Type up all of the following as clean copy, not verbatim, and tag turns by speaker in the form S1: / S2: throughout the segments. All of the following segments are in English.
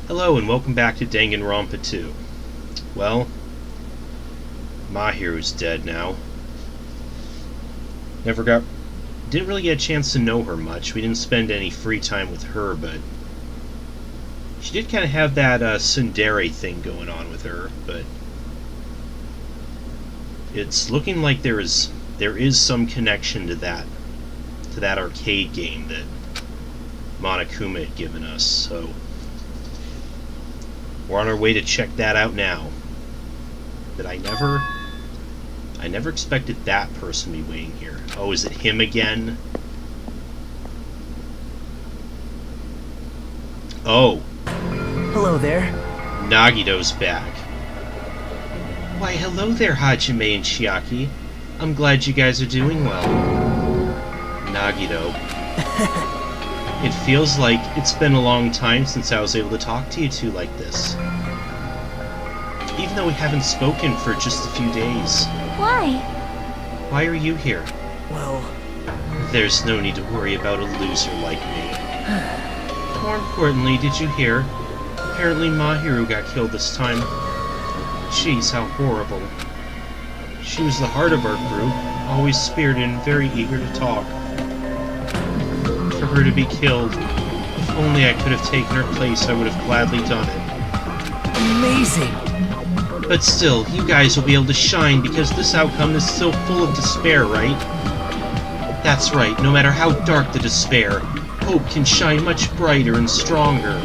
S1: Hello and welcome back to Danganronpa 2. Well, Mahiru's dead now. Didn't really get a chance to know her much. We didn't spend any free time with her, but she did kind of have that tsundere thing going on with her, but it's looking like there is some connection to that arcade game that Monokuma had given us, so we're on our way to check that out now. But I never expected that person to be waiting here. Oh, is it him again? Oh.
S2: Hello there.
S1: Nagito's back. Why, hello there, Hajime and Chiaki. I'm glad you guys are doing well. Nagito. It feels like it's been a long time since I was able to talk to you two like this. Even though we haven't spoken for just a few days.
S3: Why?
S1: Why are you here?
S2: Well...
S1: There's no need to worry about a loser like me. More importantly, did you hear? Apparently Mahiru got killed this time. Jeez, how horrible. She was the heart of our group, always spirited and very eager to talk. For her to be killed, if only I could have taken her place, I would have gladly done it.
S2: Amazing!
S1: But still, you guys will be able to shine because this outcome is still full of despair, right? That's right, no matter how dark the despair, hope can shine much brighter and stronger.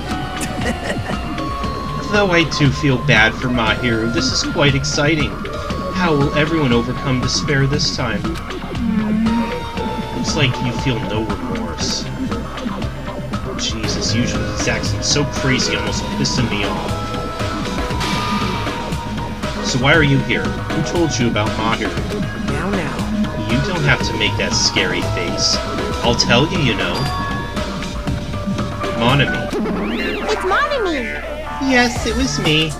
S1: Though I do feel bad for Mahiru, this is quite exciting. How will everyone overcome despair this time? Looks like you feel no remorse. Jesus, usually he's acting so crazy, almost pissing me off. So why are you here? Who told you about Mahiru?
S2: Now.
S1: You don't have to make that scary face. I'll tell you, you know. Monami.
S3: It's Monami!
S1: Yes, it was me.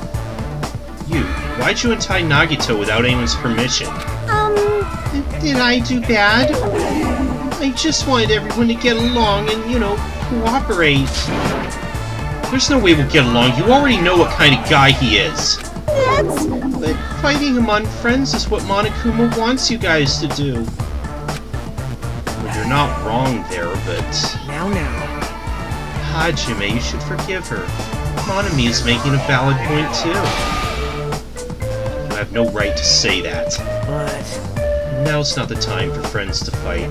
S1: You, why'd you untie Nagito without anyone's permission? Did I do bad? I just wanted everyone to get along and, cooperate. There's no way we'll get along. You already know what kind of guy he is. But fighting among friends is what Monokuma wants you guys to do. Well, you're not wrong there, but...
S2: Now.
S1: Hajime, you should forgive her. Monami is making a valid point, too. You have no right to say that.
S2: But...
S1: Now's not the time for friends to fight.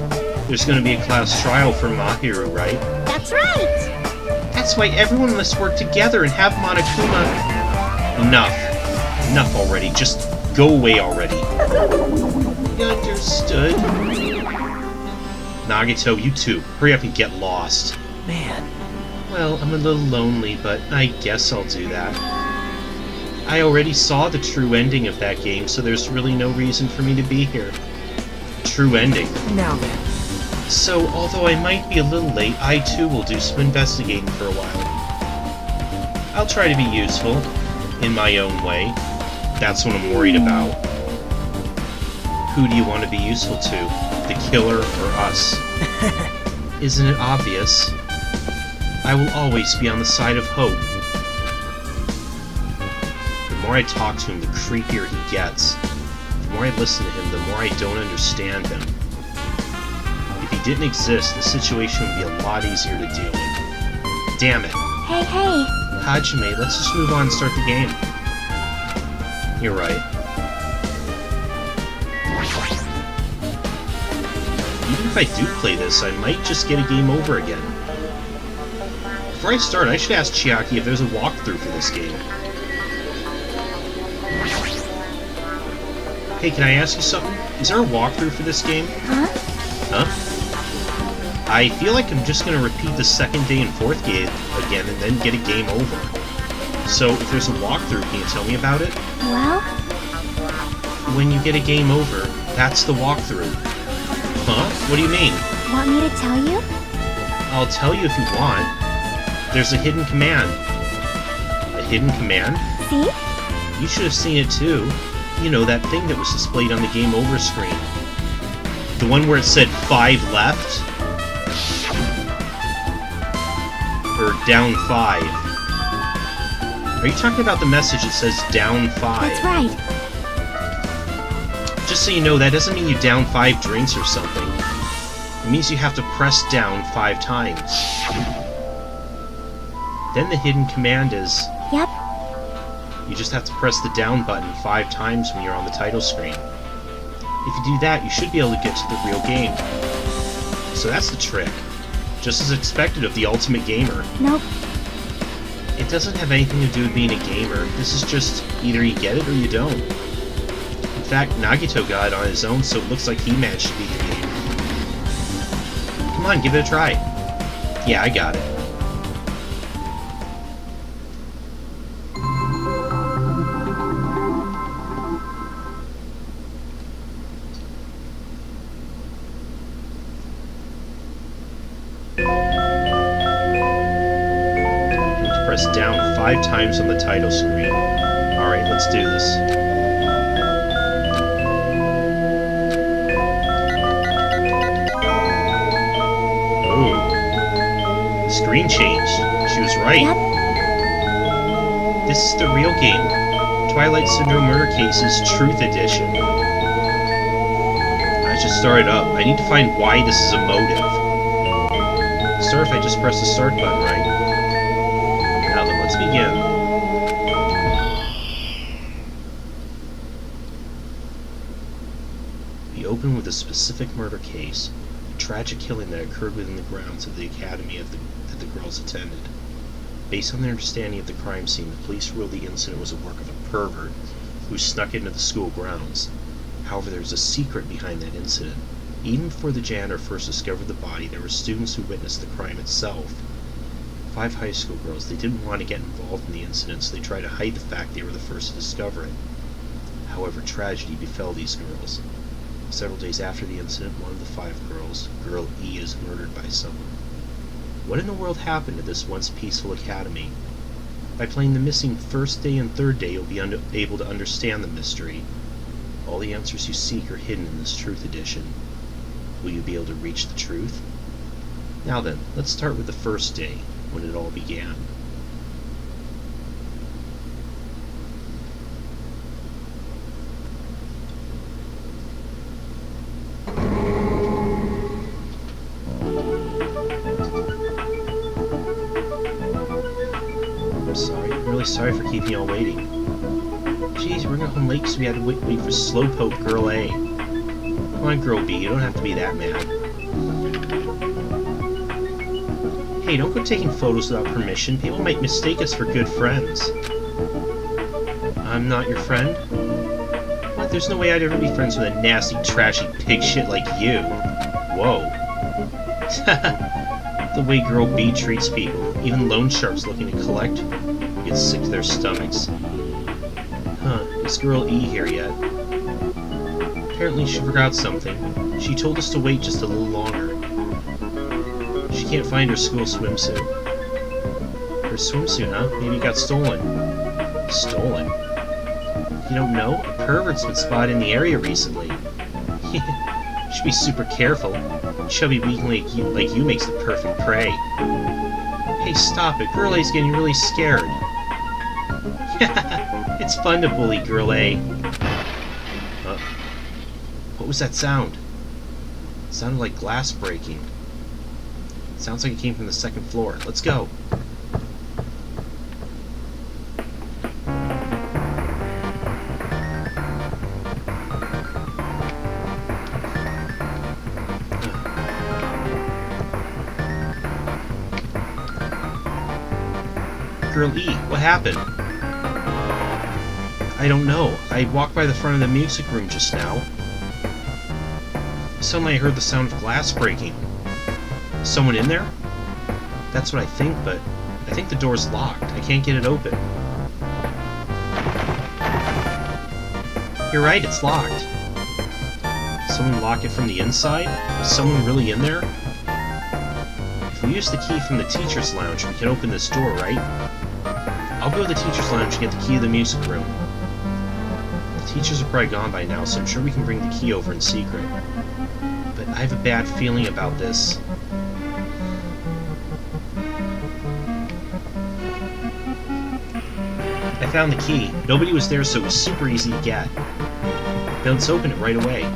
S1: There's going to be a class trial for Mahiru, right?
S3: That's right!
S1: That's why everyone must work together and have Monokuma... Enough already. Just go away already. You understood. Nagito, you too. Hurry up and get lost.
S2: Man.
S1: Well, I'm a little lonely, but I guess I'll do that. I already saw the true ending of that game, so there's really no reason for me to be here. True ending.
S2: Now then.
S1: So, although I might be a little late, I too will do some investigating for a while. I'll try to be useful, in my own way. That's what I'm worried about. Who do you want to be useful to? The killer or us? Isn't it obvious? I will always be on the side of hope. The more I talk to him, the creepier he gets. The more I listen to him, the more I don't understand him. If he didn't exist, the situation would be a lot easier to deal with. Damn it.
S3: Hey.
S1: Hajime, let's just move on and start the game. You're right. Even if I do play this, I might just get a game over again. Before I start, I should ask Chiaki if there's a walkthrough for this game. Hey, can I ask you something? Is there a walkthrough for this game? Huh? I feel like I'm just gonna repeat the second day and fourth game again and then get a game over. So, if there's a walkthrough, can you tell me about it?
S3: Well?
S1: When you get a game over, that's the walkthrough. Huh? What do you mean?
S3: Want me to tell you?
S1: I'll tell you if you want. There's a hidden command. A hidden command?
S3: See?
S1: You should have seen it too. You know, that thing that was displayed on the game over screen. The one where it said 5 left? Or down 5. Are you talking about the message that says down 5?
S3: That's right.
S1: Just so you know, that doesn't mean you down 5 drinks or something. It means you have to press down 5 times. Then the hidden command is...
S3: Yep.
S1: You just have to press the down button 5 times when you're on the title screen. If you do that, you should be able to get to the real game. So that's the trick. Just as expected of the ultimate gamer.
S3: Nope.
S1: It doesn't have anything to do with being a gamer. This is just either you get it or you don't. In fact, Nagito got it on his own, so it looks like he managed to beat the game. Come on, give it a try. Yeah, I got it. Down 5 times on the title screen. Alright, let's do this. Ooh. The screen changed. She was right.
S3: Yep.
S1: This is the real game. Twilight Syndrome Murder Cases Truth Edition. I should start it up. I need to find why this is a motive. Start if I just press the start button, right? Now then, let's begin. We open with a specific murder case, a tragic killing that occurred within the grounds of the academy that the girls attended. Based on their understanding of the crime scene, the police ruled the incident was a work of a pervert who snuck into the school grounds. However, there's a secret behind that incident. Even before the janitor first discovered the body, there were students who witnessed the crime itself. 5 high school girls. They didn't want to get involved in the incident, so they tried to hide the fact they were the first to discover it. However, tragedy befell these girls. Several days after the incident, one of the 5 girls, Girl E, is murdered by someone. What in the world happened to this once peaceful academy? By playing the missing first day and third day, you'll be able to understand the mystery. All the answers you seek are hidden in this Truth Edition. Will you be able to reach the truth? Now then, let's start with the first day, when it all began. I'm really sorry for keeping you all waiting. Jeez, we're going home late because we had to wait for Slowpoke Girl A. Come on, Girl B, you don't have to be that mad. Hey, don't go taking photos without permission. People might mistake us for good friends. I'm not your friend? What? There's no way I'd ever be friends with a nasty, trashy pig shit like you. Whoa. The way Girl B treats people, even loan sharks looking to collect, get sick to their stomachs. Huh, is Girl E here yet? Apparently she forgot something. She told us to wait just a little longer. She can't find her school swimsuit. Her swimsuit, huh? Maybe it got stolen. Stolen? You don't know? A pervert's been spotted in the area recently. Should be super careful. Chubby weakling like you makes the perfect prey. Hey, stop it. Girl A's getting really scared. It's fun to bully Girl A. What was that sound? It sounded like glass breaking. Sounds like it came from the 2nd floor. Let's go. Girl E, what happened? I don't know. I walked by the front of the music room just now. Suddenly I heard the sound of glass breaking. Someone in there? That's what I think, but I think the door's locked. I can't get it open. You're right, it's locked. Someone lock it from the inside? Is someone really in there? If we use the key from the teacher's lounge, we can open this door, right? I'll go to the teacher's lounge and get the key to the music room. The teachers are probably gone by now, so I'm sure we can bring the key over in secret. But I have a bad feeling about this. I found the key. Nobody was there, so it was super easy to get. Then let's open it right away.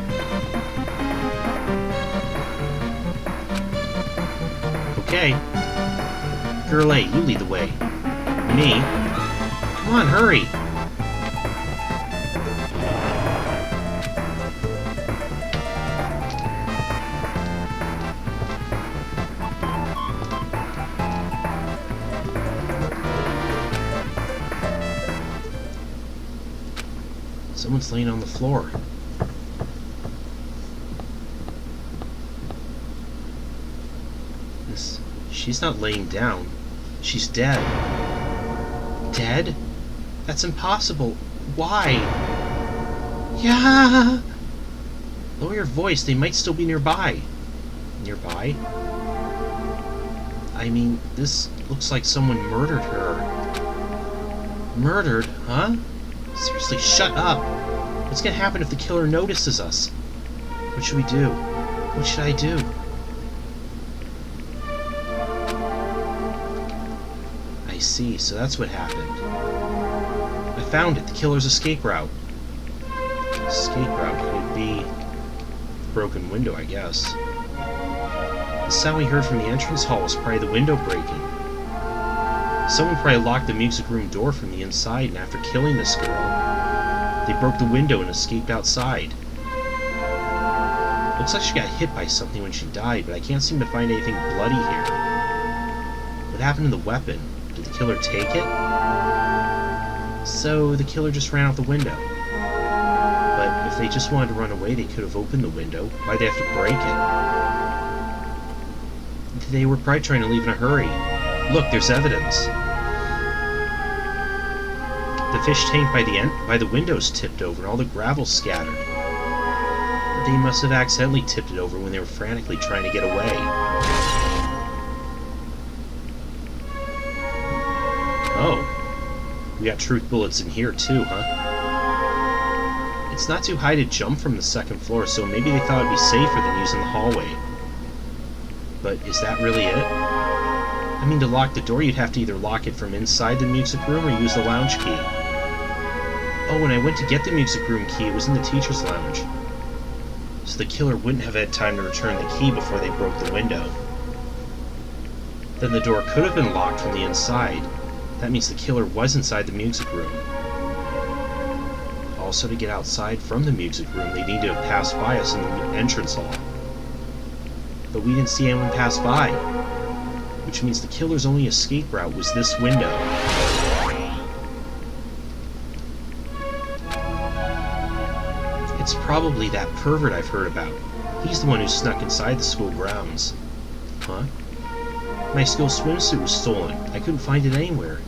S1: Okay. Girl A, you lead the way. Me? Come on, hurry! Someone's laying on the floor. She's not laying down. She's dead. Dead? That's impossible. Why? Yeah! Lower your voice. They might still be nearby. Nearby? I mean, this looks like someone murdered her. Murdered? Huh? Seriously, shut up! What's gonna happen if the killer notices us? What should we do? What should I do? I see, so that's what happened. I found it, the killer's escape route. Escape route could be the broken window, I guess. The sound we heard from the entrance hall was probably the window breaking. Someone probably locked the music room door from the inside, and after killing this girl, they broke the window and escaped outside. Looks like she got hit by something when she died, but I can't seem to find anything bloody here. What happened to the weapon? Did the killer take it? So the killer just ran out the window. But if they just wanted to run away, they could have opened the window. Why'd they have to break it? They were probably trying to leave in a hurry. Look, there's evidence. The fish tank by the windows tipped over and all the gravel scattered. They must have accidentally tipped it over when they were frantically trying to get away. Oh. We got truth bullets in here too, huh? It's not too high to jump from the second floor, so maybe they thought it'd be safer than using the hallway. But is that really it? I mean, to lock the door, you'd have to either lock it from inside the music room or use the lounge key. Oh, when I went to get the music room key, it was in the teacher's lounge. So the killer wouldn't have had time to return the key before they broke the window. Then the door could have been locked from the inside. That means the killer was inside the music room. Also, to get outside from the music room, they need to have passed by us in the entrance hall. But we didn't see anyone pass by. Which means the killer's only escape route was this window. It's probably that pervert I've heard about. He's the one who snuck inside the school grounds. Huh? My school swimsuit was stolen. I couldn't find it anywhere.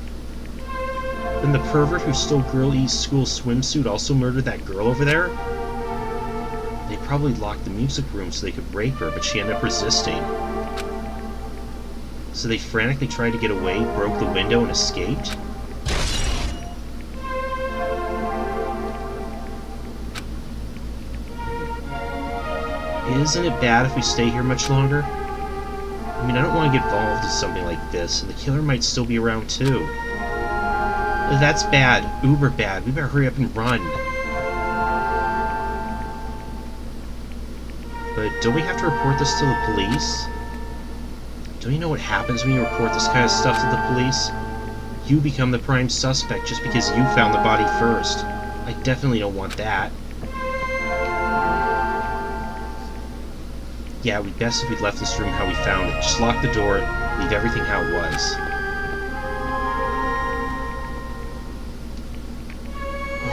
S1: Then the pervert who stole Girl E's school swimsuit also murdered that girl over there? They probably locked the music room so they could rape her, but she ended up resisting. So they frantically tried to get away, broke the window, and escaped? Isn't it bad if we stay here much longer? I mean, I don't want to get involved in something like this, and the killer might still be around too. That's bad. Uber bad. We better hurry up and run. But don't we have to report this to the police? Don't you know what happens when you report this kind of stuff to the police? You become the prime suspect just because you found the body first. I definitely don't want that. Yeah, it'd be best if we'd left this room how we found it. Just lock the door, leave everything how it was.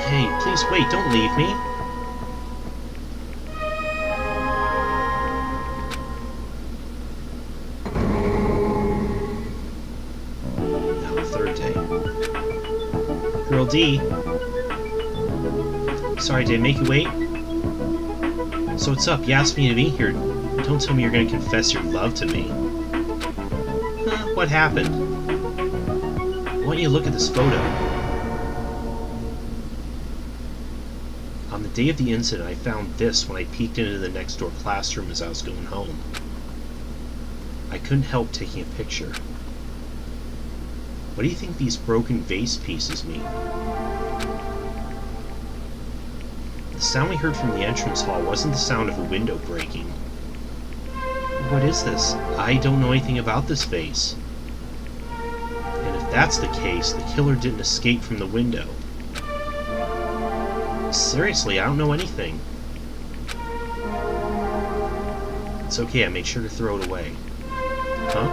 S1: Hey, please wait, don't leave me. Now the third day. Girl D. Sorry, did I make you wait? So what's up? You asked me to be here. Don't tell me you're going to confess your love to me. What happened? I want you to look at this photo. On the day of the incident, I found this when I peeked into the next door classroom as I was going home. I couldn't help taking a picture. What do you think these broken vase pieces mean? The sound we heard from the entrance hall wasn't the sound of a window breaking. What is this? I don't know anything about this vase. And if that's the case, the killer didn't escape from the window. Seriously, I don't know anything. It's okay, I made sure to throw it away. Huh?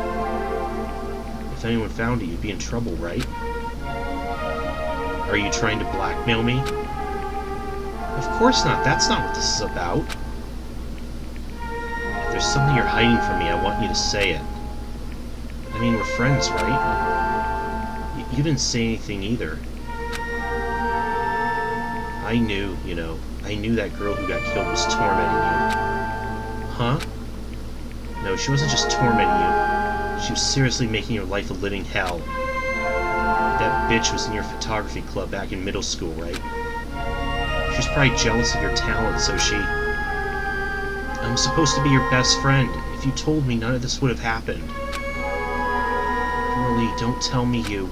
S1: If anyone found it, you'd be in trouble, right? Are you trying to blackmail me? Of course not, that's not what this is about. If there's something you're hiding from me, I want you to say it. I mean, we're friends, right? You didn't say anything either. I knew, I knew that girl who got killed was tormenting you. Huh? No, she wasn't just tormenting you. She was seriously making your life a living hell. That bitch was in your photography club back in middle school, right? She was probably jealous of your talent, so she... I'm supposed to be your best friend. If you told me, none of this would have happened. Girlie, don't tell me you...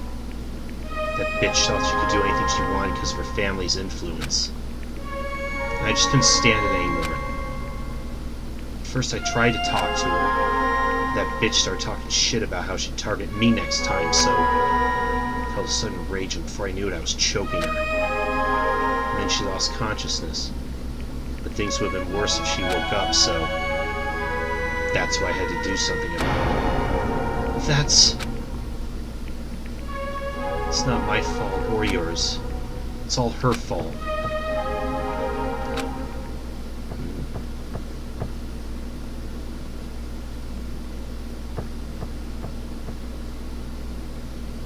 S1: That bitch thought she could do anything she wanted because of her family's influence. I just couldn't stand it anymore. At first I tried to talk to her. That bitch started talking shit about how she'd target me next time, so... I felt a sudden rage, and before I knew it, I was choking her. And then she lost consciousness. But things would have been worse if she woke up, so... That's why I had to do something about it. That's... It's not my fault, or yours. It's all her fault.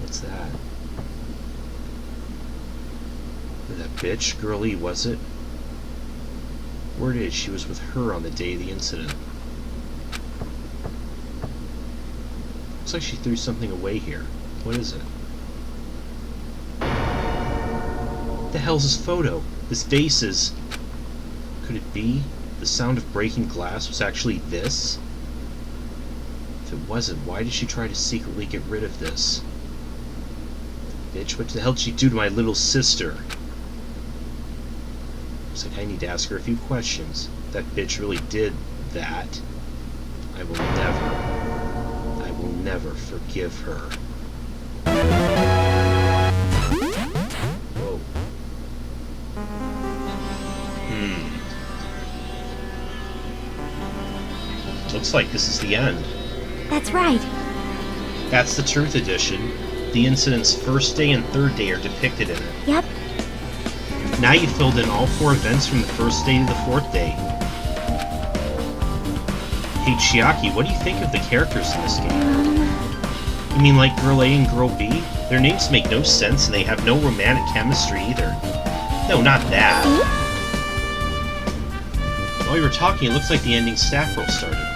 S1: What's that? That bitch, Girlie, was it? Word is she was with her on the day of the incident. Looks like she threw something away here. What is it? What the hell's this photo? This vase is... Could it be? The sound of breaking glass was actually this? If it wasn't, why did she try to secretly get rid of this? Bitch, what the hell did she do to my little sister? Looks like I need to ask her a few questions. If that bitch really did that, I will never forgive her. Looks like this is the end.
S3: That's right.
S1: That's the Truth Edition. The incident's first day and third day are depicted in it.
S3: Yep.
S1: Now you filled in all 4 events from the first day to the 4th day. Hey Chiaki, what do you think of the characters in this game? You mean like Girl A and Girl B? Their names make no sense and they have no romantic chemistry either. No, not that. While you were talking, it looks like the ending staff roll started.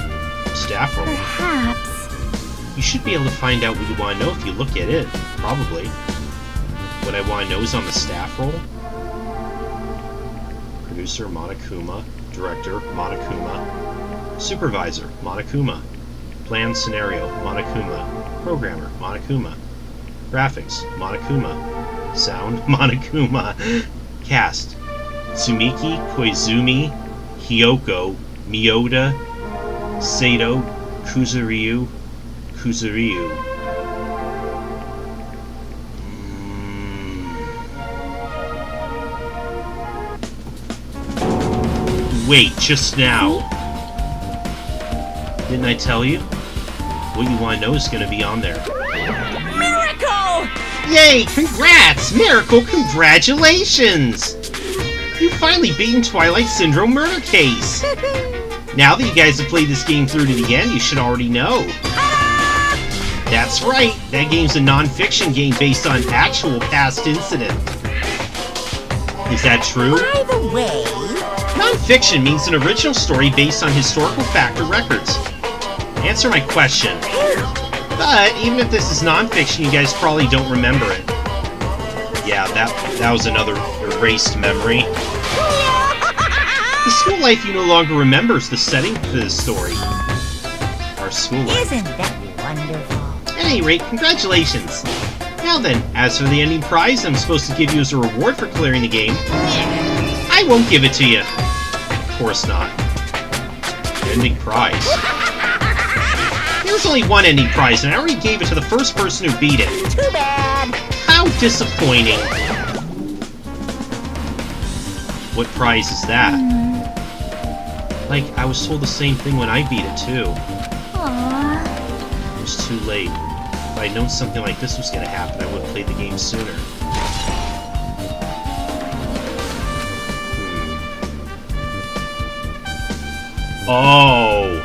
S1: Staff roll?
S3: Perhaps.
S1: You should be able to find out what you want to know if you look at it. Probably. What I want to know is on the staff roll. Producer, Monokuma. Director, Monokuma. Supervisor, Monokuma. Plan scenario, Monokuma. Programmer, Monokuma. Graphics, Monokuma. Sound, Monokuma. Cast, Tsumiki, Koizumi, Hiyoko, Miyoda, Sato, Kuzuryu. Wait, just now. Didn't I tell you? What you want to know is going to be on there.
S2: Miracle!
S1: Yay! Congrats! Miracle, congratulations! You finally beaten Twilight Syndrome murder case! Now that you guys have played this game through to the end, you should already know. That's right! That game's a non-fiction game based on actual past incident. Is that true?
S2: By the way...
S1: Non-fiction means an original story based on historical fact or records. Answer my question. But even if this is non-fiction, you guys probably don't remember it. Yeah, that was another erased memory. The school life you no longer remember is the setting for this story. Our school life.
S2: Isn't that wonderful?
S1: At any rate, congratulations. Now then, as for the ending prize I'm supposed to give you as a reward for clearing the game, I won't give it to you. Of course not. Ending prize. There's only one ending prize, and I already gave it to the first person who beat it.
S2: Too bad.
S1: How disappointing. What prize is that? Like, I was told the same thing when I beat it, too.
S3: Aww.
S1: It was too late. If I'd known something like this was gonna happen, I would have played the game sooner. Oh!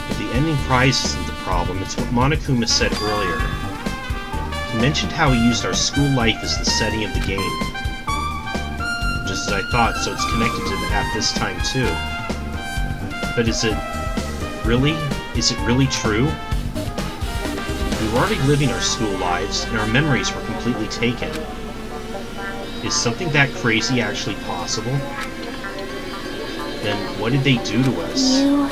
S1: But the ending prize isn't the problem, it's what Monokuma said earlier. He mentioned how he used our school life as the setting of the game. Just as I thought, so it's connected to that this time too. But is it really true? We were already living our school lives, and our memories were completely taken. Is something that crazy actually possible? Then what did they do to us?
S3: You...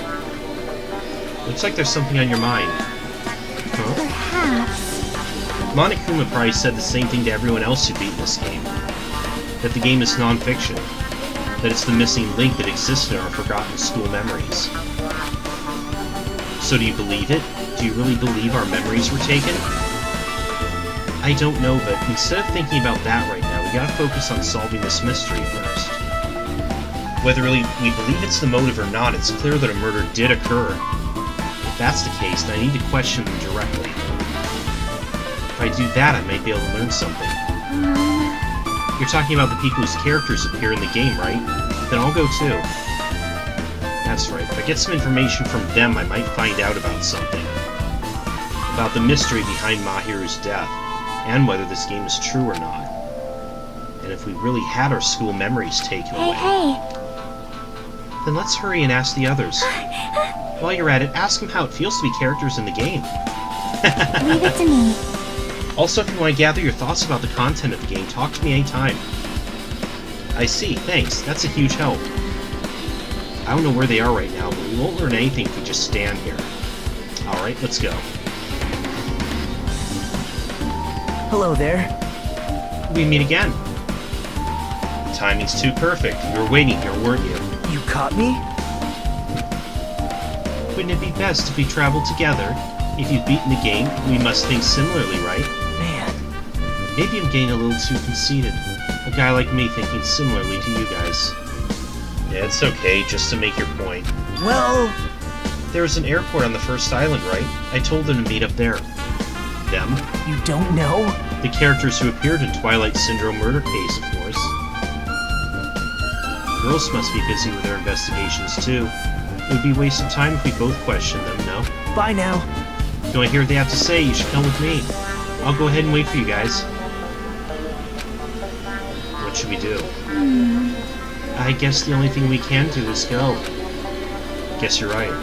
S1: Looks like there's something on your mind. Huh?
S3: Perhaps.
S1: Monokuma probably said the same thing to everyone else who beat this game. That the game is non-fiction. That it's the missing link that exists in our forgotten school memories. So do you believe it? Do you really believe our memories were taken? I don't know, but instead of thinking about that right now, we gotta focus on solving this mystery first. Whether we believe it's the motive or not, it's clear that a murder did occur. If that's the case, then I need to question them directly. If I do that, I might be able to learn something. You're talking about the people whose characters appear in the game, right? Then I'll go too. That's right. If I get some information from them, I might find out about something. About the mystery behind Mahiru's death, and whether this game is true or not. And if we really had our school memories taken away.
S3: Hey.
S1: Then let's hurry and ask the others. While you're at it, ask them how it feels to be characters in the game.
S3: Leave it to me.
S1: Also, if you want to gather your thoughts about the content of the game, talk to me anytime. I see, thanks. That's a huge help. I don't know where they are right now, but we won't learn anything if we just stand here. Alright, let's go.
S4: Hello there.
S1: We meet again. The timing's too perfect. You were waiting here, weren't you?
S4: You caught me?
S1: Wouldn't it be best if we traveled together? If you've beaten the game, we must think similarly, right?
S4: Man.
S1: Maybe I'm getting a little too conceited. A guy like me thinking similarly to you guys. Yeah, it's okay, just to make your point.
S4: Well...
S1: There was an airport on the first island, right? I told them to meet up there. Them?
S4: You don't know?
S1: The characters who appeared in Twilight Syndrome murder case, of course. Girls must be busy with their investigations, too. It would be a waste of time if we both questioned them, no?
S4: Bye now.
S1: If you want to hear what they have to say, you should come with me. I'll go ahead and wait for you guys. What should we do? I guess the only thing we can do is go. Guess you're right.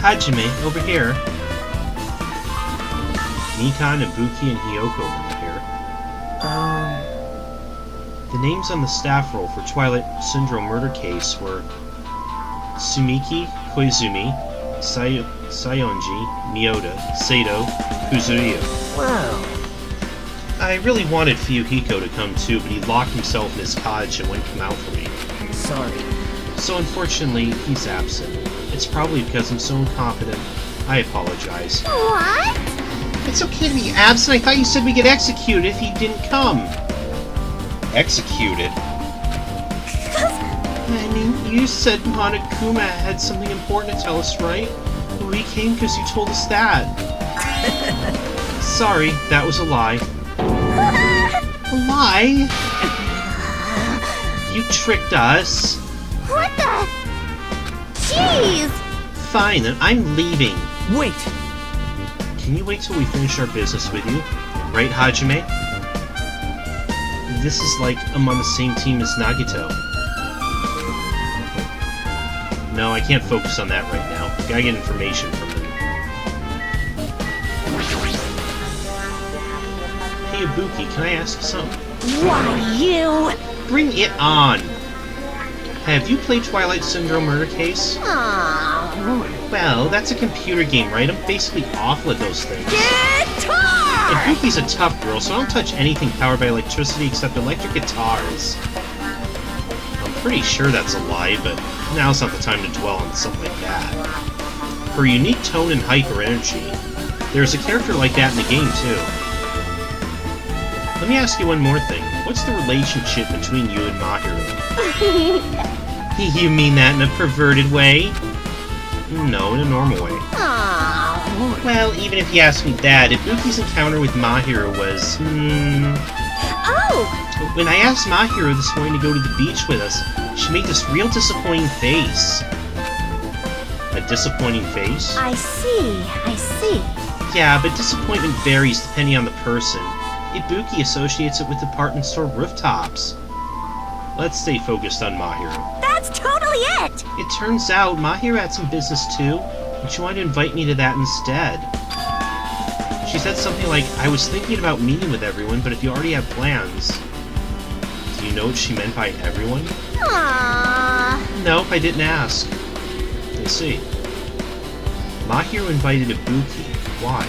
S1: Hajime, over here. Mikan, Ibuki, and Hiyoko over here. The names on the staff roll for Twilight Syndrome murder case were Sumiki, Koizumi, Sayonji, Miyoda, Sato, Kuzuyo.
S4: Wow.
S1: I really wanted Fuyuhiko to come too, but he locked himself in his cottage and wouldn't come out for me.
S4: Sorry.
S1: So unfortunately, he's absent. It's probably because I'm so incompetent. I apologize.
S3: What?
S1: It's okay to be absent. I thought you said we get executed if he didn't come. Executed? I mean, you said Monokuma had something important to tell us, right? We came because you told us that. Sorry, that was a lie. A lie? You tricked us.
S3: What the? Jeez!
S1: Fine, then I'm leaving.
S4: Wait!
S1: Can you wait till we finish our business with you? Right, Hajime? This is like I'm on the same team as Nagito. No, I can't focus on that right now. Gotta get information from them. Hey, Ibuki, can I ask you something?
S2: Why, you...
S1: Bring it on! Have you played Twilight Syndrome Murder Case?
S2: Oh.
S1: Well, that's a computer game, right? I'm basically awful at those things.
S2: Guitar!
S1: Ibuki's a tough girl, so I don't touch anything powered by electricity except electric guitars. I'm pretty sure that's a lie, but now's not the time to dwell on something like that. Her unique tone and hyper energy. There's a character like that in the game, too. Let me ask you one more thing. What's the relationship between you and Mahiru? You mean that in a perverted way? No, in a normal way.
S2: Oh.
S1: Well, even if you ask me that, Ibuki's encounter with Mahiru was,
S2: Oh!
S1: When I asked Mahiru this morning to go to the beach with us, she made this real disappointing face. A disappointing face?
S3: I see.
S1: Yeah, but disappointment varies depending on the person. Ibuki associates it with department store rooftops. Let's stay focused on Mahiru.
S2: That's totally it!
S1: It turns out Mahiru had some business too, and she wanted to invite me to that instead. She said something like, I was thinking about meeting with everyone, but if you already have plans... Do you know what she meant by everyone?
S2: Aww.
S1: Nope, I didn't ask. I see. Mahiru invited Ibuki. Why?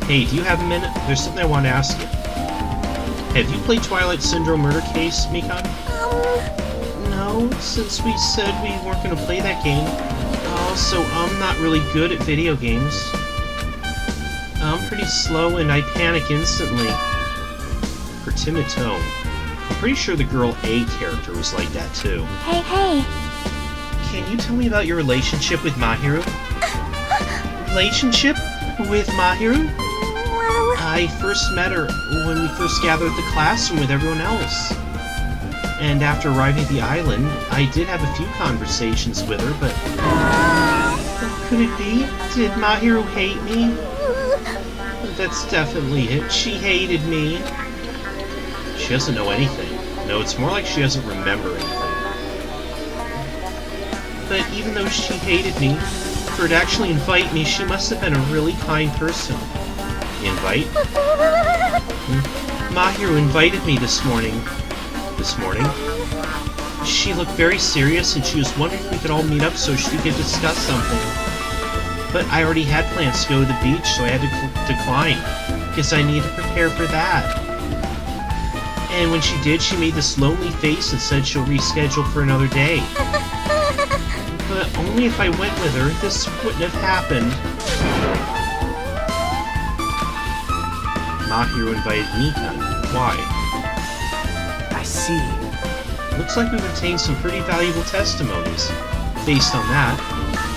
S1: Hey, do you have a minute? There's something I want to ask you. Have you played Twilight Syndrome Murder Case, Mikan? No, since we said we weren't going to play that game. Also, I'm not really good at video games. I'm pretty slow and I panic instantly. Her timid tone. I'm pretty sure the girl A character was like that too.
S3: Hey.
S1: Can you tell me about your relationship with Mahiru? Relationship? With Mahiru?
S3: Well,
S1: I first met her when we first gathered at the classroom with everyone else. And after arriving at the island, I did have a few conversations with her, but... Could it be? Did Mahiru hate me? That's definitely it. She hated me. She doesn't know anything. No, it's more like she doesn't remember anything. But even though she hated me, for her to actually invite me, she must have been a really kind person. Invite? Mahiru invited me this morning. This morning? She looked very serious and she was wondering if we could all meet up so she could discuss something. But I already had plans to go to the beach, so I had to decline, because I needed to prepare for that. And when she did, she made this lonely face and said she'll reschedule for another day. But only if I went with her, this wouldn't have happened. Mahiru invited Mikan. Why?
S4: I see.
S1: Looks like we've obtained some pretty valuable testimonies. Based on that,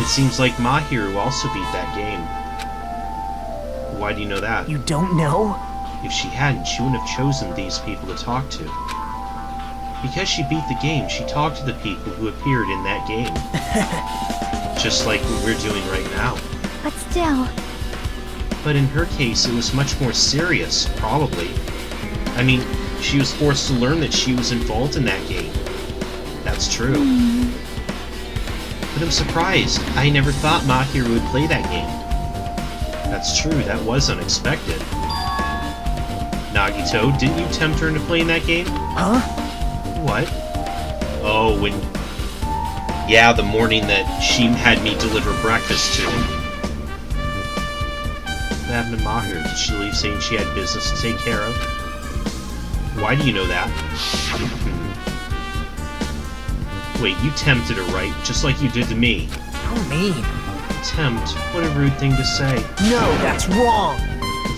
S1: it seems like Mahiru also beat that game. Why do you know that?
S4: You don't know?
S1: If she hadn't, she wouldn't have chosen these people to talk to. Because she beat the game, she talked to the people who appeared in that game. Just like what we're doing right now.
S3: but still.
S1: But in her case, it was much more serious, probably. I mean, she was forced to learn that she was involved in that game. That's true. But I'm surprised. I never thought Mahiru would play that game. That's true, that was unexpected. Nagito, didn't you tempt her into playing that game?
S4: Huh?
S1: What? Oh, when... Yeah, the morning that she had me deliver breakfast to. What happened to Mahiru? Did she leave saying she had business to take care of? Why do you know that? Wait, you tempted her, right? Just like you did to me.
S4: How mean.
S1: Tempt? What a rude thing to say.
S4: No, that's wrong.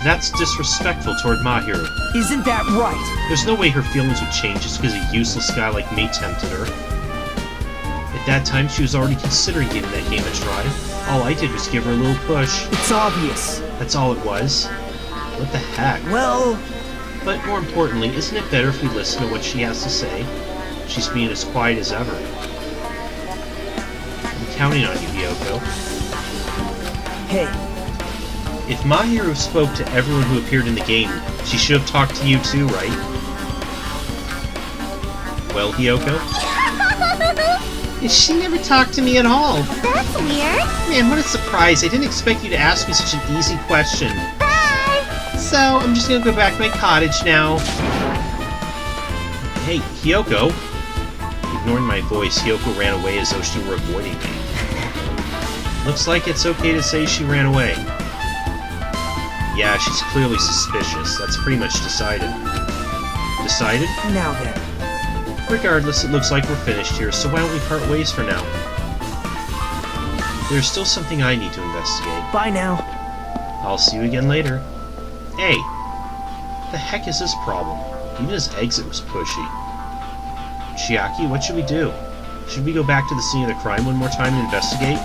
S1: That's disrespectful toward Mahiru.
S4: Isn't that right?
S1: There's no way her feelings would change just because a useless guy like me tempted her. At that time, she was already considering giving that game a try. All I did was give her a little push.
S4: It's obvious.
S1: That's all it was. What the heck?
S4: Well...
S1: But more importantly, isn't it better if we listen to what she has to say? She's being as quiet as ever. I'm counting on you, Hiyoko.
S4: Hey.
S1: If Mahiru spoke to everyone who appeared in the game, she should have talked to you too, right? Well, Hiyoko? She never talked to me at all.
S2: That's weird.
S1: Man, what a surprise. I didn't expect you to ask me such an easy question.
S2: Bye.
S1: So, I'm just gonna go back to my cottage now. Hey, Hiyoko. Ignoring my voice, Hiyoko ran away as though she were avoiding me. Looks like it's okay to say she ran away. Yeah, she's clearly suspicious. That's pretty much decided. Decided?
S4: Now then.
S1: Regardless, it looks like we're finished here, so why don't we part ways for now? There's still something I need to investigate.
S4: Bye now.
S1: I'll see you again later. Hey! The heck is this problem? Even his exit was pushy. Chiaki, what should we do? Should we go back to the scene of the crime one more time and investigate?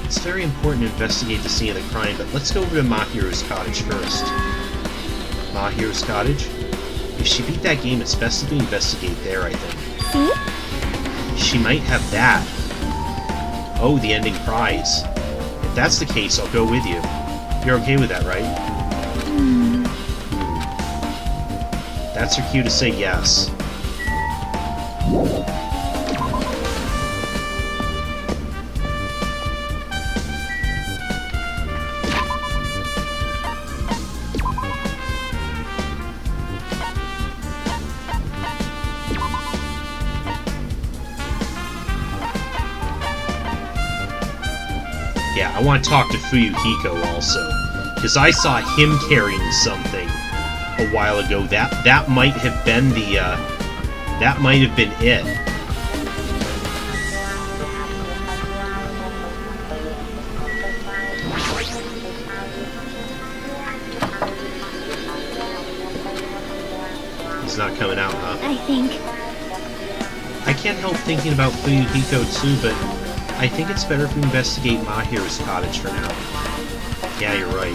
S1: It's very important to investigate the scene of the crime, but let's go over to Mahiru's cottage first. Mahiru's cottage? If she beat that game, it's best if we investigate there, I think. She might have that. Oh, the ending prize. If that's the case, I'll go with you. You're okay with that, right? That's her cue to say yes. Yeah, I want to talk to Fuyuhiko also, because I saw him carrying something a while ago. That might have been the that might have been it. He's not coming out, huh?
S3: I think.
S1: I can't help thinking about Fuyuhiko too, but I think it's better if we investigate Mahiru's cottage for now. Yeah, you're right.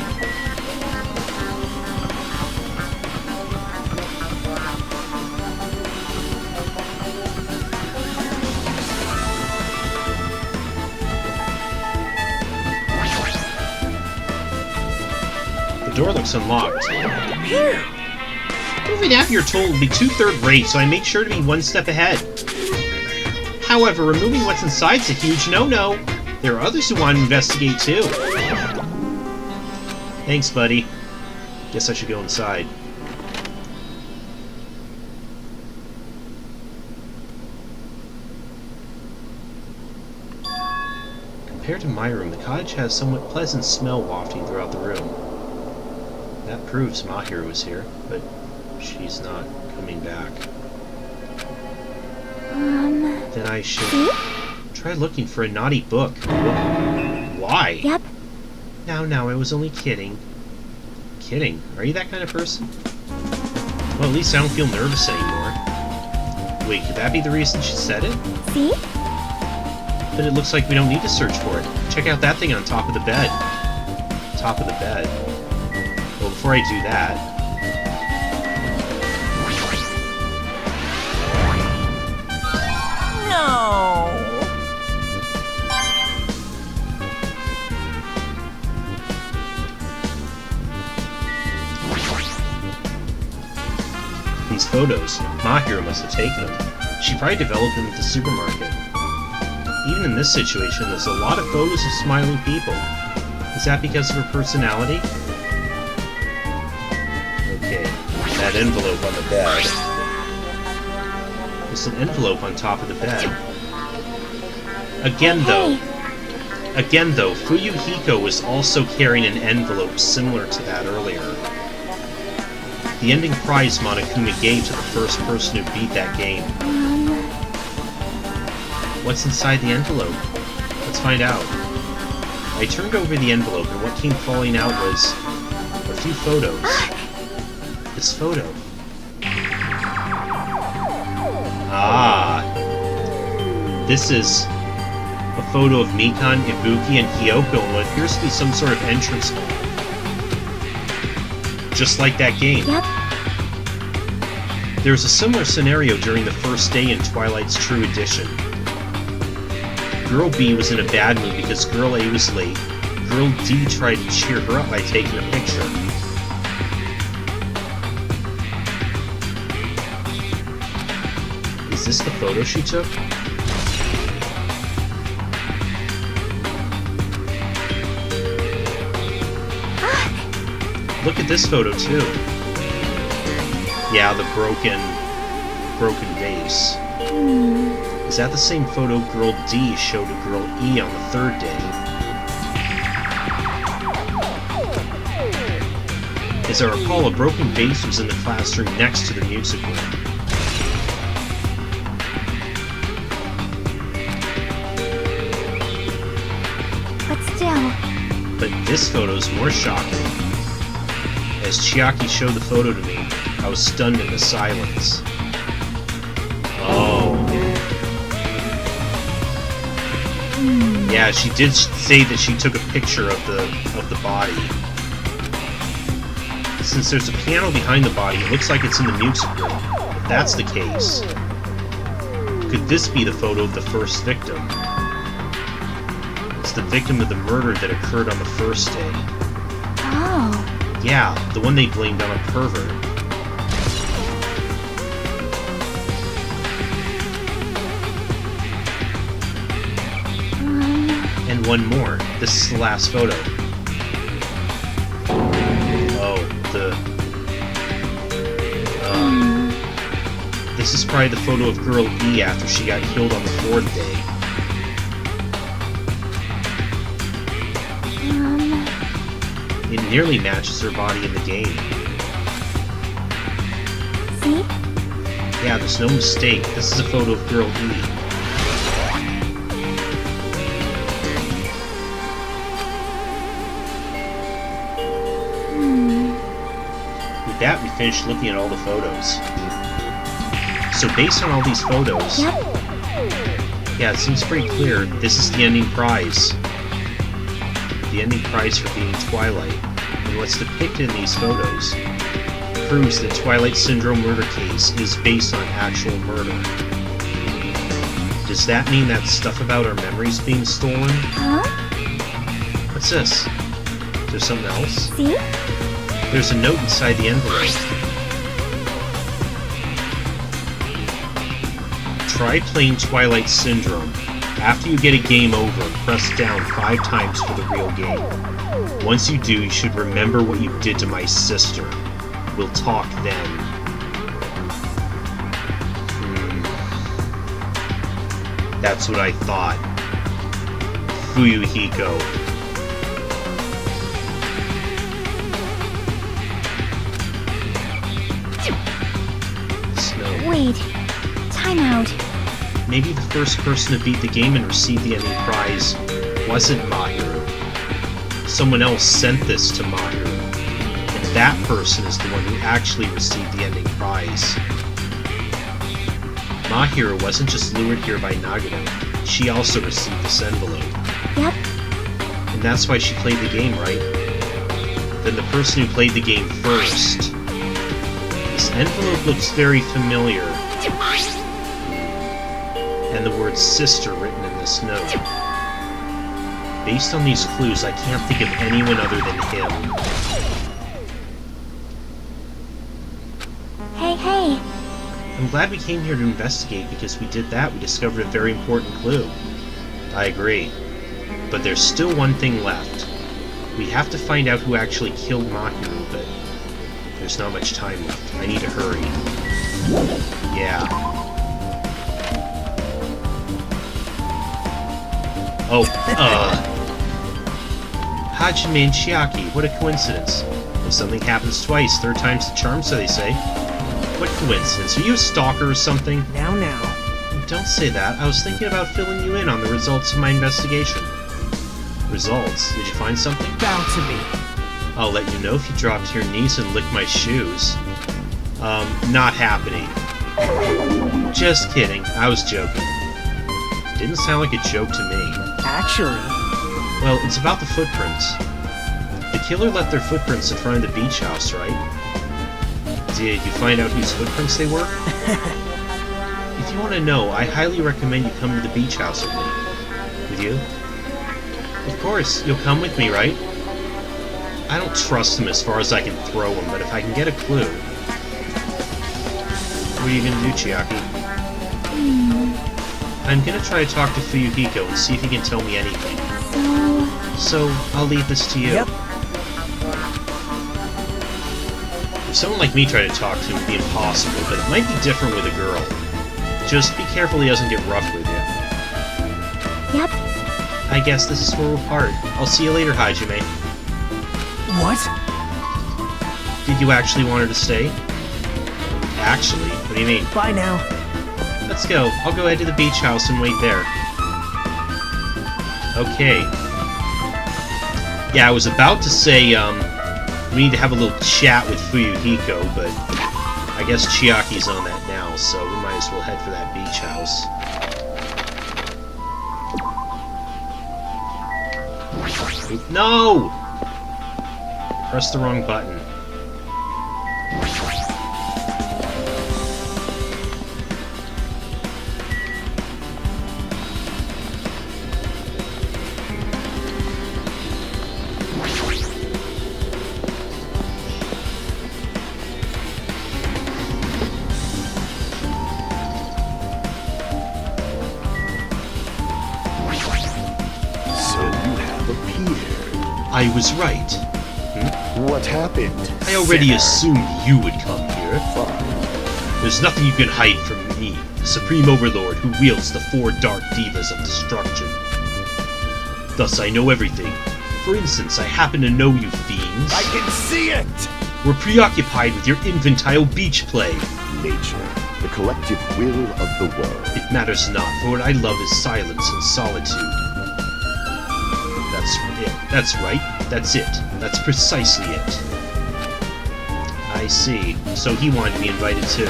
S1: The door looks unlocked. Moving out here tool will be 2/3 rate, so I make sure to be one step ahead. However, removing what's inside's a huge no-no. There are others who want to investigate too. Thanks, buddy. Guess I should go inside. Compared to my room, the cottage has a somewhat pleasant smell wafting throughout the room. That proves Mahiru is here, but she's not coming back. Then I should try looking for a naughty book. Why?
S3: Yep.
S1: Now, I was only kidding. Kidding? Are you that kind of person? Well, at least I don't feel nervous anymore. Wait, could that be the reason she said it?
S3: See?
S1: But it looks like we don't need to search for it. Check out that thing on top of the bed. Top of the bed. Well, before I do that...
S2: No.
S1: These photos, Mahiru must have taken them. She probably developed them at the supermarket. Even in this situation, there's a lot of photos of smiling people. Is that because of her personality? Okay, that envelope on the bed. There's an envelope on top of the bed. Again though, Fuyuhiko was also carrying an envelope similar to that earlier. The ending prize Monokuma gave to the first person who beat that game. What's inside the envelope? Let's find out. I turned over the envelope, and what came falling out was a few photos. This photo. Ah. This is a photo of Mikan, Ibuki, and Kyoko in what appears to be some sort of entrance hall. Just like that game.
S3: Yep.
S1: There's a similar scenario during the first day in Twilight's True Edition. Girl B was in a bad mood because Girl A was late. Girl D tried to cheer her up by taking a picture. Is this the photo she took? Look at this photo too. Yeah, the broken vase. Is that the same photo Girl D showed to Girl E on the third day? As I recall, a broken vase was in the classroom next to the music room.
S3: But still.
S1: But this photo's more shocking. As Chiaki showed the photo to me, I was stunned into silence. Oh. Yeah, she did say that she took a picture of the body. Since there's a piano behind the body, it looks like it's in the music room. If that's the case, could this be the photo of the first victim? It's the victim of the murder that occurred on the first day.
S3: Oh.
S1: Yeah, the one they blamed on a pervert. And one more. This is the last photo. Oh, this is probably the photo of Girl E after she got killed on the fourth day. It nearly matches her body in the game.
S3: See?
S1: Yeah, there's no mistake. This is a photo of Girl E. With that, we finished looking at all the photos. So based on all these photos,
S3: Yep.
S1: yeah, it seems pretty clear this is the ending prize. The ending prize for being Twilight. And what's depicted in these photos proves that Twilight Syndrome murder case is based on actual murder. Does that mean that stuff about our memories being stolen?
S3: Huh?
S1: What's this? Is there something else?
S3: See?
S1: There's a note inside the envelope. Try playing Twilight Syndrome. After you get a game over, press down 5 times for the real game. Once you do, you should remember what you did to my sister. We'll talk then. That's what I thought. Fuyuhiko. Snow.
S3: Wait. Time out.
S1: Maybe the first person to beat the game and receive the ending prize wasn't Mahiru. Someone else sent this to Mahiru. And that person is the one who actually received the ending prize. Mahiru wasn't just lured here by Nagito. She also received this envelope.
S3: Yep.
S1: And that's why she played the game, right? Then the person who played the game first. This envelope looks very familiar. And the word sister written in this note. Based on these clues, I can't think of anyone other than him.
S3: Hey.
S1: I'm glad we came here to investigate because we did that. We discovered a very important clue. I agree. But there's still one thing left. We have to find out who actually killed Mahiru, but there's not much time left. I need to hurry. Yeah. Oh, Hajime and Chiaki, what a coincidence. If something happens twice, third time's the charm, so they say. What coincidence? Are you a stalker or something?
S4: Now.
S1: Don't say that. I was thinking about filling you in on the results of my investigation. Results? Did you find something?
S4: Bow to me.
S1: I'll let you know if you drop to your knees and lick my shoes. Not happening. Just kidding. I was joking. Didn't sound like a joke to me.
S4: Actually...
S1: Well, it's about the footprints. The killer left their footprints in front of the beach house, right? Did you find out whose footprints they were? If you want to know, I highly recommend you come to the beach house with me. With you? Of course, you'll come with me, right? I don't trust him as far as I can throw him, but if I can get a clue... What are you gonna do, Chiaki? I'm gonna try to talk to Fuyuhiko and see if he can tell me anything. So, I'll leave this to you.
S4: Yep.
S1: If someone like me tried to talk to him, it'd be impossible, but it might be different with a girl. Just be careful he doesn't get rough with you.
S3: Yep.
S1: I guess this is where we'll part. I'll see you later, Hajime.
S4: What?
S1: Did you actually want her to stay? Actually? What do you mean?
S4: Bye now.
S1: Let's go. I'll go ahead to the beach house and wait there. Okay. Yeah, I was about to say, we need to have a little chat with Fuyuhiko, but I guess Chiaki's on that now, so we might as well head for that beach house. Oop, no! Press the wrong button. I was right.
S5: What happened?
S1: I already assumed you would come here.
S5: Fine.
S1: There's nothing you can hide from me, the Supreme Overlord who wields the 4 Dark Divas of Destruction. Thus I know everything. For instance, I happen to know you fiends.
S5: I can see it!
S1: We're preoccupied with your infantile beach play.
S5: Nature, the collective will of the world.
S1: It matters not, for what I love is silence and solitude. That's it. That's right. That's it. That's precisely it. I see. So he wanted to be invited too.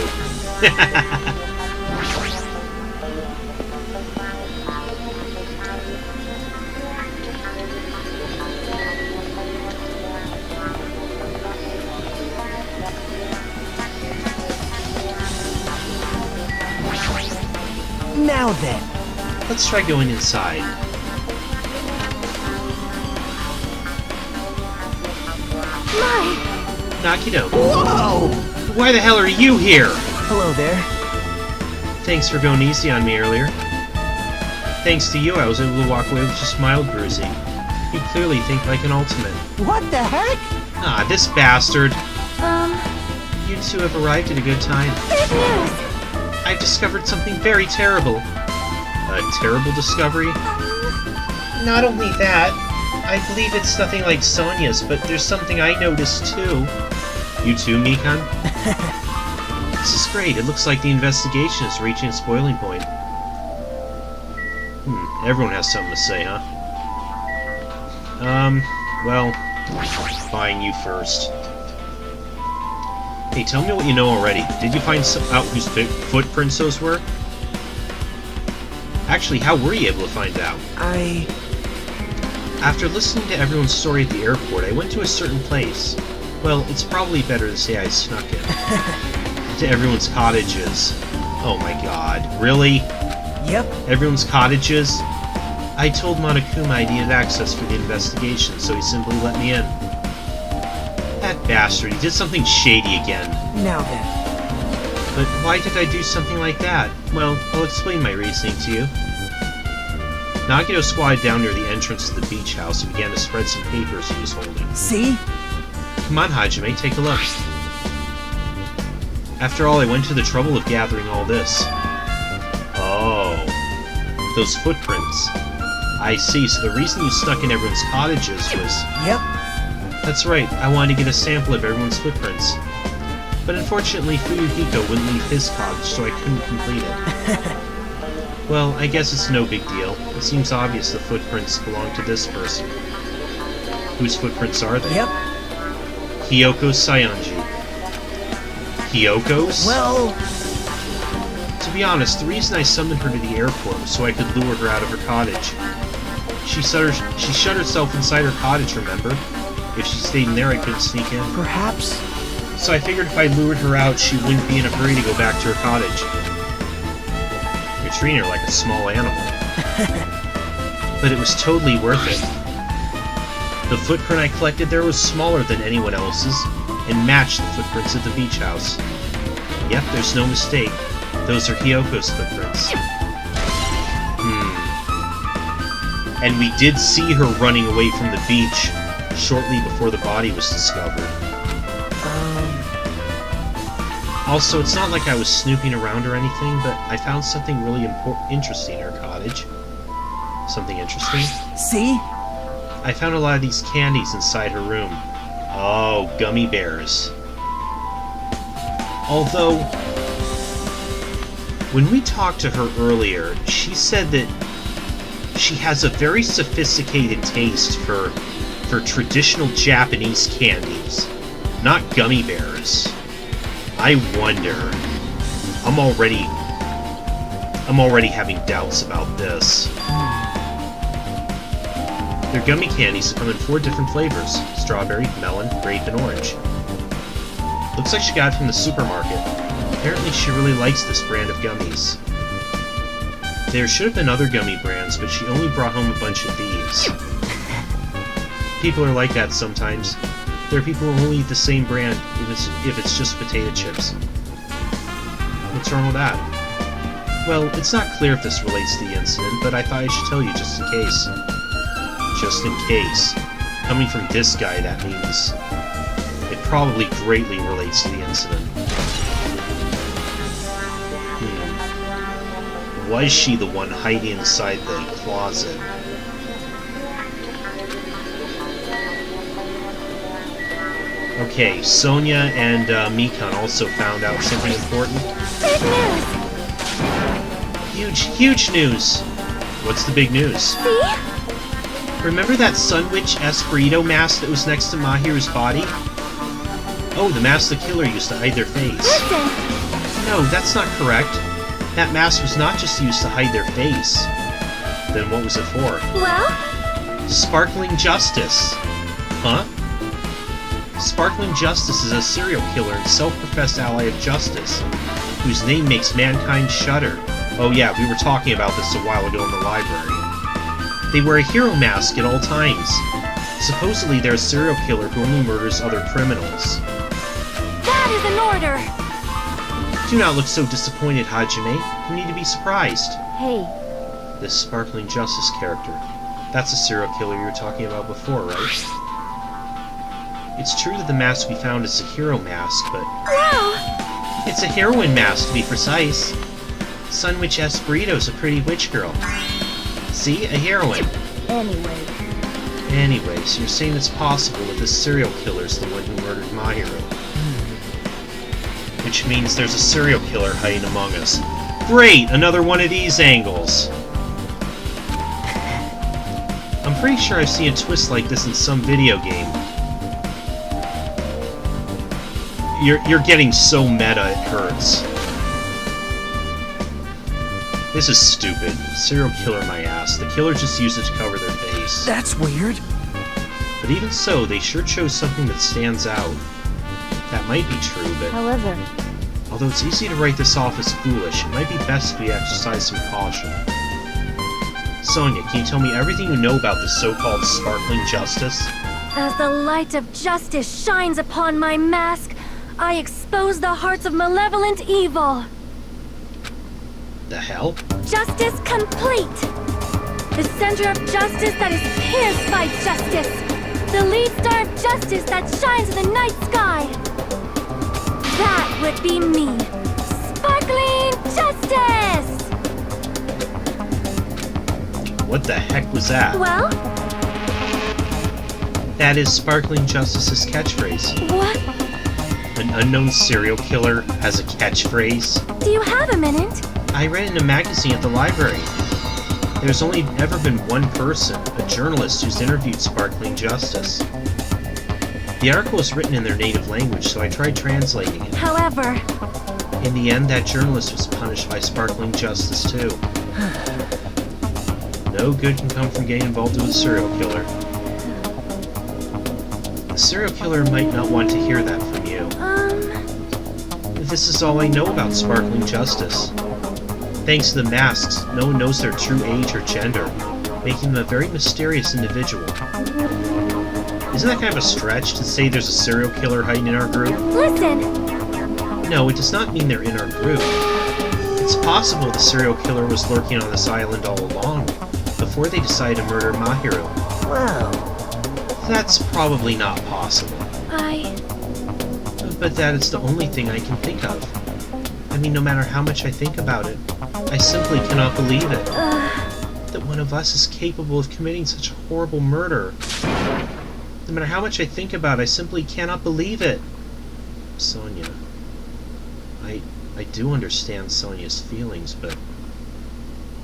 S4: Now then.
S1: Let's try going inside. Nakito.
S5: Whoa!
S1: Why the hell are you here?
S4: Hello there.
S1: Thanks for going easy on me earlier. Thanks to you, I was able to walk away with just mild bruising. You clearly think like an ultimate.
S4: What the heck?
S1: Ah, this bastard. You two have arrived at a good time.
S3: Good news.
S1: I've discovered something very terrible. A terrible discovery? Not only that, I believe it's nothing like Sonya's, but there's something I noticed too. You too, Mikan? This is great. It looks like the investigation is reaching its boiling point. Everyone has something to say, huh? Well, fine, you first. Hey, tell me what you know already. Did you find out whose footprints those were? Actually, how were you able to find out? After listening to everyone's story at the airport, I went to a certain place. Well, it's probably better to say I snuck in. To everyone's cottages. Oh my god, really?
S4: Yep.
S1: Everyone's cottages? I told Monokuma I needed access for the investigation, so he simply let me in. That bastard, he did something shady again.
S4: Now then.
S1: But why did I do something like that? Well, I'll explain my reasoning to you. Nagito squatted down near the entrance to the beach house and began to spread some papers he was holding.
S4: See?
S1: Come on, Hajime, take a look. After all, I went to the trouble of gathering all this. Oh. Those footprints. I see, so the reason you snuck in everyone's cottages was...
S4: Yep.
S1: That's right, I wanted to get a sample of everyone's footprints. But unfortunately, Fuyuhiko wouldn't leave his cottage, so I couldn't complete it. Well, I guess it's no big deal. It seems obvious the footprints belong to this person. Whose footprints are they?
S4: Yep.
S1: Hiyoko Saionji. Hiyoko's?
S4: Well,
S1: to be honest, the reason I summoned her to the airport was so I could lure her out of her cottage. She shut herself inside her cottage, remember? If she stayed in there, I couldn't sneak in.
S4: perhaps.
S1: So I figured if I lured her out, she wouldn't be in a hurry to go back to her cottage. You're treating her like a small animal. But it was totally worth it. The footprint I collected there was smaller than anyone else's, and matched the footprints at the beach house. Yep, there's no mistake. Those are Hiyoko's footprints. And we did see her running away from the beach shortly before the body was discovered. Also, it's not like I was snooping around or anything, but I found something really interesting in her cottage. Something interesting?
S4: See?
S1: I found a lot of these candies inside her room. Oh, gummy bears. Although, when we talked to her earlier, she said that she has a very sophisticated taste for traditional Japanese candies, not gummy bears. I wonder. I'm already having doubts about this. Their gummy candies come in 4 different flavors: strawberry, melon, grape, and orange. Looks like she got it from the supermarket. Apparently she really likes this brand of gummies. There should have been other gummy brands, but she only brought home a bunch of these. People are like that sometimes. There are people who only eat the same brand if it's just potato chips. What's wrong with that? Well, it's not clear if this relates to the incident, but I thought I should tell you just in case. Just in case. Coming from this guy, that means it probably greatly relates to the incident. Was she the one hiding inside the closet? Okay, Sonia and Mikan also found out something important.
S2: Big news!
S1: Huge news! What's the big news?
S2: See?
S1: Remember that Sun Witch Espirito mask that was next to Mahiru's body? Oh, the mask the killer used to hide their face.
S2: Listen!
S1: No, that's not correct. That mask was not just used to hide their face. Then what was it for?
S2: Well?
S1: Sparkling Justice. Huh? Sparkling Justice is a serial killer and self-professed ally of justice, whose name makes mankind shudder. Oh yeah, we were talking about this a while ago in the library. They wear a hero mask at all times. Supposedly they're a serial killer who only murders other criminals.
S2: That is an order!
S1: Do not look so disappointed, Hajime. You need to be surprised.
S3: Hey,
S1: This Sparkling Justice character. That's a serial killer you were talking about before, right? It's true that the mask we found is a hero mask, but...
S2: Wow!
S1: It's a heroine mask, to be precise. Sun Witch Espirito's a pretty witch girl. See? A heroine. Anyways, you're saying it's possible that this serial killer's the one who murdered Mahiru. Which means there's a serial killer hiding among us. Great! Another one of these angles! I'm pretty sure I've seen a twist like this in some video game. You're getting so meta it hurts. This is stupid. Serial killer my ass. The killer just used it to cover their face.
S4: That's weird.
S1: But even so, they sure chose something that stands out. That might be true, but...
S3: however,
S1: although it's easy to write this off as foolish, it might be best if we exercise some caution. Sonia, can you tell me everything you know about this so-called Sparkling Justice?
S2: As the light of justice shines upon my mask, I expose the hearts of malevolent evil.
S1: The hell?
S2: Justice complete! The center of justice that is pierced by justice! The lead star of justice that shines in the night sky! That would be me! Sparkling Justice!
S1: What the heck was that?
S2: Well,
S1: That is Sparkling Justice's catchphrase.
S2: what?
S1: An unknown serial killer has a catchphrase?
S2: Do you have a minute?
S1: I read in a magazine at the library. There's only ever been one person, a journalist, who's interviewed Sparkling Justice. The article was written in their native language, so I tried translating it.
S2: However,
S1: In the end, that journalist was punished by Sparkling Justice, too. No good can come from getting involved with a serial killer. The serial killer might not want to hear that from you. This is all I know about Sparkling Justice. Thanks to the masks, no one knows their true age or gender, making them a very mysterious individual. Isn't that kind of a stretch to say there's a serial killer hiding in our group?
S2: listen!
S1: No, it does not mean they're in our group. It's possible the serial killer was lurking on this island all along, before they decided to murder Mahiru.
S4: Wow.
S1: That's probably not possible. But that is the only thing I can think of. I mean, no matter how much I think about it, I simply cannot believe it. That one of us is capable of committing such a horrible murder. No matter how much I think about it, I simply cannot believe it. Sonia. I do understand Sonia's feelings, but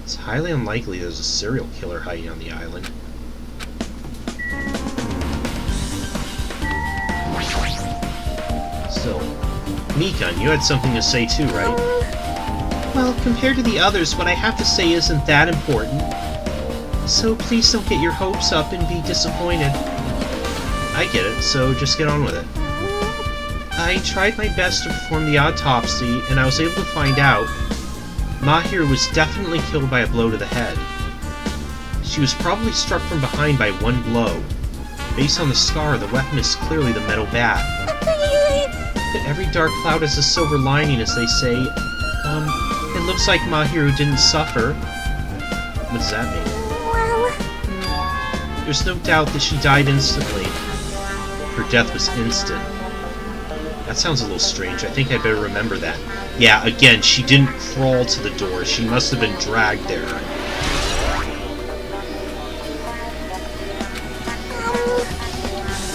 S1: it's highly unlikely there's a serial killer hiding on the island. So, Mikan, you had something to say too, right? Well, compared to the others, what I have to say isn't that important. So please don't get your hopes up and be disappointed. I get it, so just get on with it. I tried my best to perform the autopsy, and I was able to find out Mahiru was definitely killed by a blow to the head. She was probably struck from behind by one blow. Based on the scar, the weapon is clearly the metal bat. But every dark cloud has a silver lining, as they say. It looks like Mahiru didn't suffer. What does that mean?
S2: Well...
S1: There's no doubt that she died instantly. Her death was instant. That sounds a little strange. I think I better remember that. Yeah, again, she didn't crawl to the door. She must have been dragged there.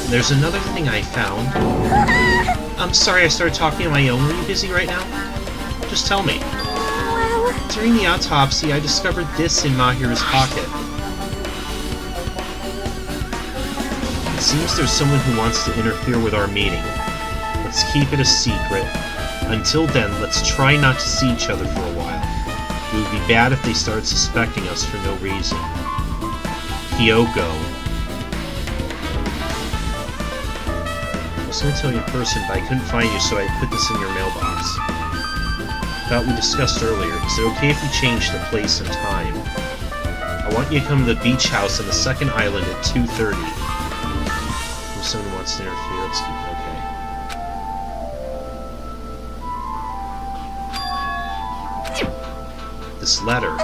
S1: There's another thing I found. I'm sorry I started talking on my own. Are you busy right now? Just tell me.
S2: Well...
S1: During the autopsy, I discovered this in Mahiru's pocket. It seems there's someone who wants to interfere with our meeting. Let's keep it a secret. Until then, let's try not to see each other for a while. It would be bad if they started suspecting us for no reason. Hyoko. I was going to tell you in person, but I couldn't find you, so I put this in your mailbox. About what we discussed earlier, is it okay if we change the place and time? I want you to come to the beach house on the second island at 2:30. If someone wants to interfere, let's keep it okay. This letter.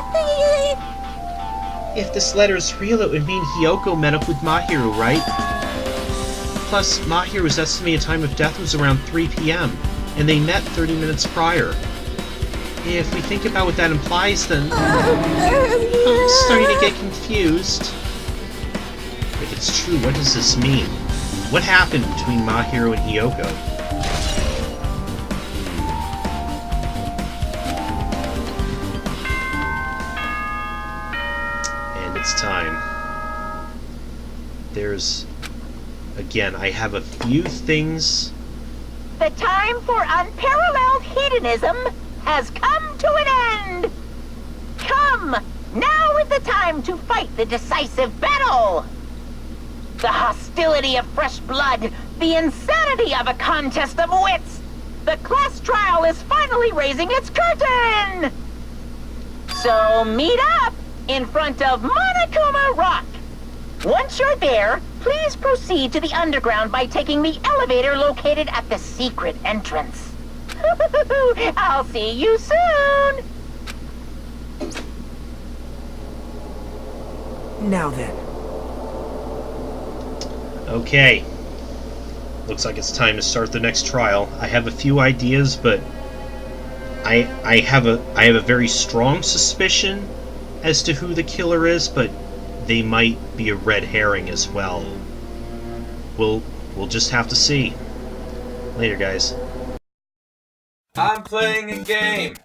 S1: If this letter is real, it would mean Hyoko met up with Mahiru, right? Plus, Mahiru's estimated time of death was around 3 p.m., and they met 30 minutes prior. If we think about what that implies, then... I'm starting to get confused. If it's true, what does this mean? What happened between Mahiru and Hyoko? And it's time. There's... Again, I have a few things...
S6: The time for unparalleled hedonism has come to an end! Come! Now is the time to fight the decisive battle! The hostility of fresh blood, the insanity of a contest of wits! The class trial is finally raising its curtain! So meet up in front of Monokuma Rock! Once you're there, please proceed to the underground by taking the elevator located at the secret entrance. I'll see you soon!
S4: Now then.
S1: Okay. Looks like it's time to start the next trial. I have a few ideas, but I have a very strong suspicion as to who the killer is, but they might be a red herring as well. We'll just have to see. Later, guys.
S7: I'm playing a game.